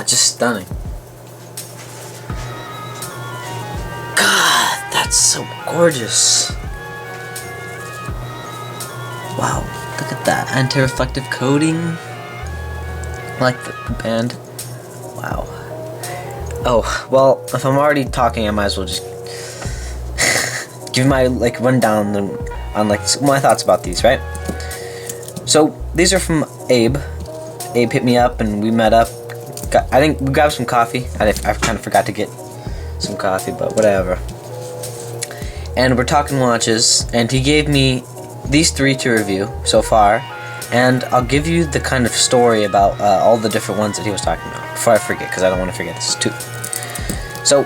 just stunning. God, that's so gorgeous. Wow, look at that anti-reflective coating. I like the band. Wow. Oh, well, if I'm already talking, I might as well just give my rundown on my thoughts about these, right? So these are from Abe. Abe hit me up and we met up. I think we grabbed some coffee. I kind of forgot to get some coffee, but whatever. And we're talking watches, and he gave me these 3 to review so far, and I'll give you the kind of story about all the different ones that he was talking about before I forget, because I don't want to forget this too. So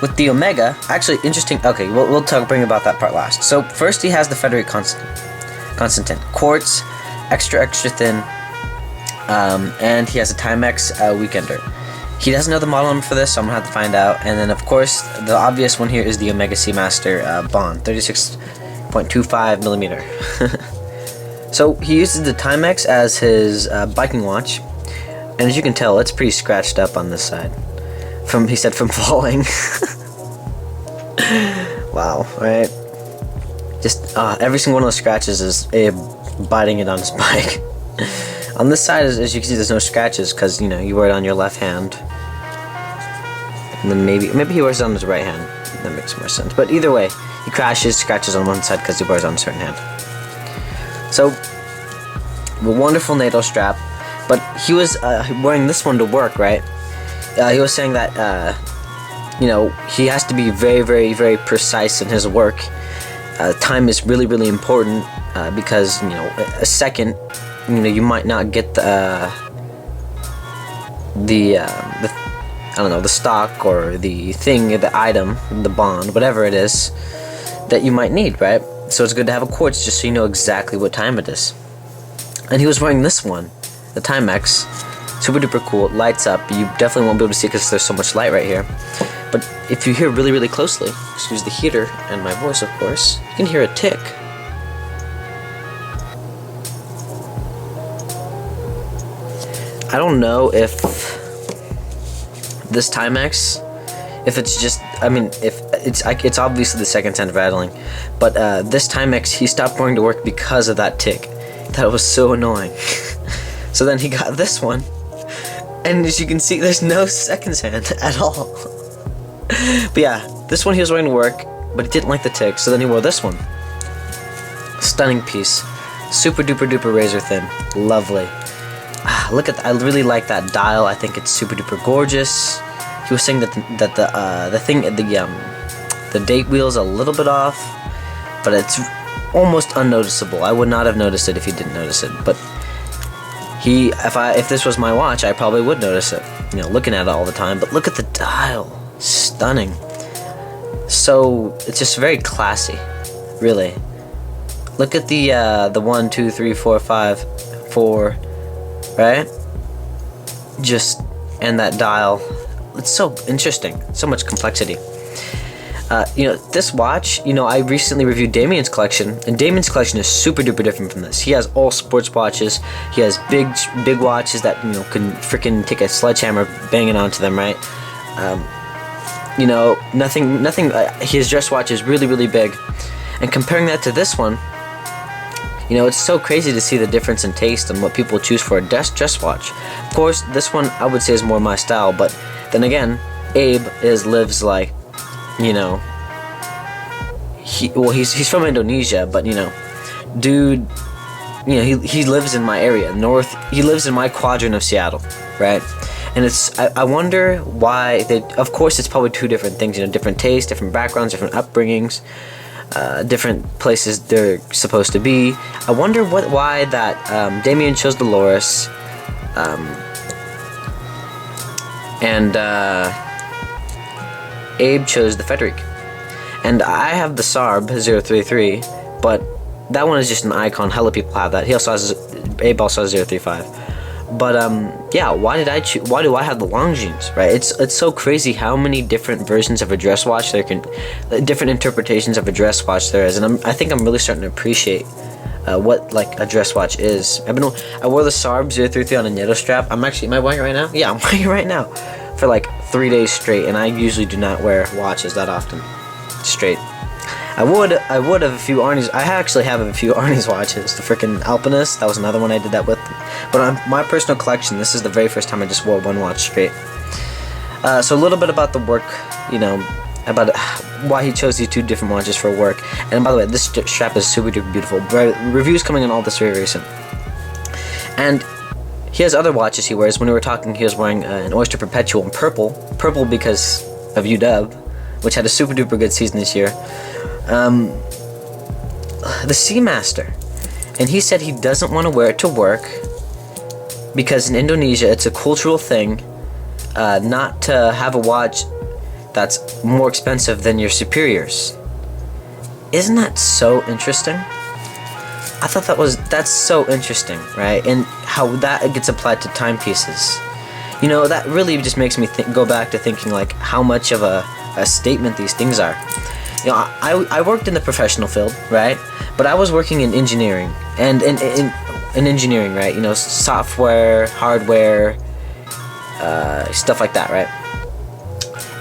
with the Omega, actually interesting. Okay, we'll bring about that part last. So first he has the Frederique Constant quartz, extra thin, and he has a Timex weekender. He doesn't know the model number for this, so I'm gonna have to find out. And then of course the obvious one here is the Omega Seamaster Bond, 36.25 millimeter. So he uses the Timex as his biking watch, and as you can tell, it's pretty scratched up on this side. He said from falling. Wow, right? Just every single one of those scratches is Abe biting it on his bike. On this side, as you can see, there's no scratches because you wear it on your left hand, and then maybe he wears it on his right hand. That makes more sense. But either way, he scratches on one side because he wears it on a certain hand. So, a wonderful NATO strap, but he was wearing this one to work, right? He was saying that he has to be very, very, very precise in his work. Time is really, really important because a second, you might not get the stock or the thing, the item, the bond, whatever it is that you might need, right? So it's good to have a quartz just so you know exactly what time it is. And he was wearing this one, the Timex, super duper cool. It lights up. You definitely won't be able to see because there's so much light right here. But if you hear really, really closely, excuse the heater and my voice, of course, you can hear a tick. I don't know if this Timex, if it's just, if it's obviously the second sound rattling, but this Timex, he stopped going to work because of that tick. That was so annoying. So then he got this one, and as you can see, there's no second hand at all. But yeah, this one he was wearing to work, but he didn't like the tick, so then he wore this one. Stunning piece. Super duper duper razor thin. Lovely. Look at I really like that dial. I think it's super duper gorgeous. He was saying that the date wheel's a little bit off, but it's almost unnoticeable. I would not have noticed it if he didn't notice it. But if this was my watch, I probably would notice it. Looking at it all the time. But look at the dial. Stunning. So it's just very classy, really. Look at the 1, 2, 3, 4, 5, 4. Right? And that dial. It's so interesting. So much complexity. This watch, I recently reviewed Damien's collection, and Damien's collection is super duper different from this. He has all sports watches. He has big watches that, can freaking take a sledgehammer banging onto them, right? Nothing, his dress watch is really, really big. And comparing that to this one, it's so crazy to see the difference in taste and what people choose for a dress watch. Of course, this one I would say is more my style, but then again, Abe lives like, he's from Indonesia, but dude, he lives in my area, he lives in my quadrant of Seattle, right? And I wonder why of course it's probably two different things, different tastes, different backgrounds, different upbringings, different places they're supposed to be. I wonder why that Damien chose the Loris, and Abe chose the Frederique. And I have the Sarb 033, but that one is just an icon. Hella people have that. Abe also has 035. But yeah, why do I have the Longines, right? It's so crazy how many different versions of a dress watch different interpretations of a dress watch there is, and I think I'm really starting to appreciate what like a dress watch is. I wore the Sarb 033 on a Nieto strap. Am I wearing it right now? Yeah, I'm wearing it right now for like 3 days straight, and I usually do not wear watches that often straight. I would have a few Arnie's. I actually have a few Arnie's watches. The freaking Alpinist, that was another one I did that with. But on my personal collection, this is the very first time I just wore one watch straight. So a little bit about the work, about why he chose these 2 different watches for work. And by the way, this strap is super duper beautiful. Reviews coming in all this very recent. And he has other watches he wears. When we were talking, he was wearing an Oyster Perpetual in purple because of UW, which had a super duper good season this year. The Seamaster, and he said he doesn't want to wear it to work because in Indonesia it's a cultural thing not to have a watch that's more expensive than your superiors. Isn't that so interesting? I thought that's so interesting, right? And how that gets applied to timepieces. That really just makes me go back to thinking like how much of a statement these things are. I worked in the professional field, right? But I was working in engineering, and in engineering, right? Software, hardware, stuff like that, right?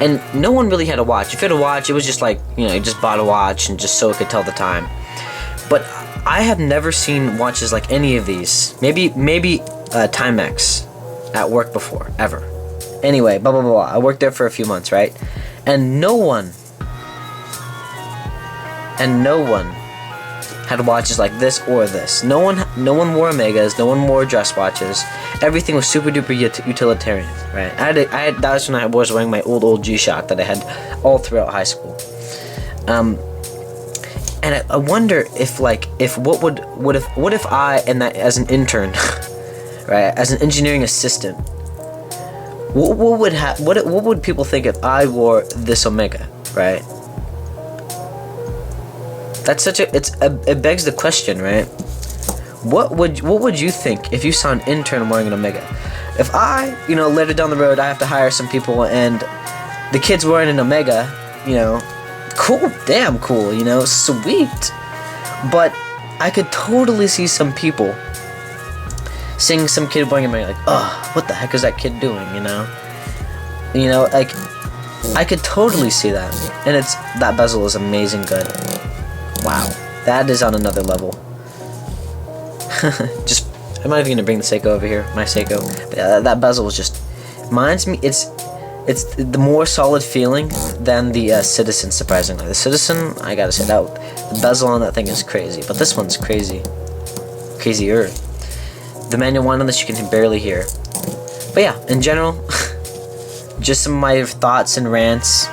And no one really had a watch. If you had a watch, it was just like, you just bought a watch and just so it could tell the time. But I have never seen watches like any of these. Maybe Timex at work before, ever. Anyway, blah, blah, blah, blah. I worked there for a few months, right? And no one had watches like this or this. No one wore Omegas. No one wore dress watches. Everything was super duper utilitarian, right? That was when I was wearing my old G-Shock that I had all throughout high school. And I wonder if what if I, and that as an intern, right, as an engineering assistant, what would people think if I wore this Omega, right? That's it begs the question, right? What would you think if you saw an intern wearing an Omega? If I, later down the road, I have to hire some people and the kid's wearing an Omega, cool, damn cool, sweet. But I could totally see some people seeing some kid wearing an Omega, like, oh, what the heck is that kid doing, like, I could totally see that. And that bezel is amazing good. Wow, that is on another level. I'm not even gonna bring the Seiko over here, my Seiko. But yeah, that bezel was just reminds me. It's the more solid feeling than the Citizen. Surprisingly, the Citizen, I gotta say that the bezel on that thing is crazy, but this one's crazier. The manual one on this you can barely hear. But yeah, in general, just some of my thoughts and rants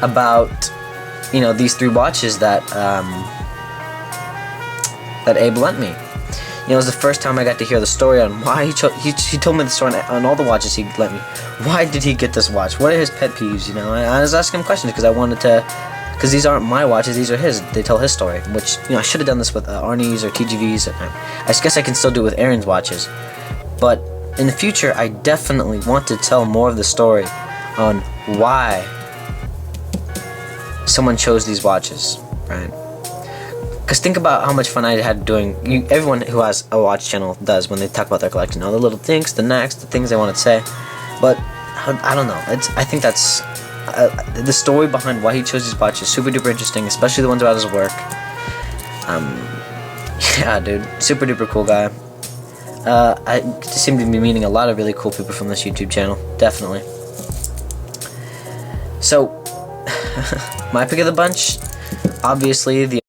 about these 3 watches that Abe lent me. It was the first time I got to hear the story on why he told me the story on all the watches he lent me. Why did he get this watch? What are his pet peeves? I was asking him questions because I wanted to, because these aren't my watches, these are his. They tell his story, which I should have done this with Arnie's or TGV's. I guess I can still do it with Aaron's watches, but in the future I definitely want to tell more of the story on why someone chose these watches, right? Because think about how much fun I had doing. Everyone who has a watch channel does when they talk about their collection. All the little things, the knacks, the things they want to say. But I don't know. I think that's the story behind why he chose these watches. Super duper interesting, especially the ones about his work. Yeah, dude, super duper cool guy. I seem to be meeting a lot of really cool people from this YouTube channel. Definitely. So, my pick of the bunch, obviously the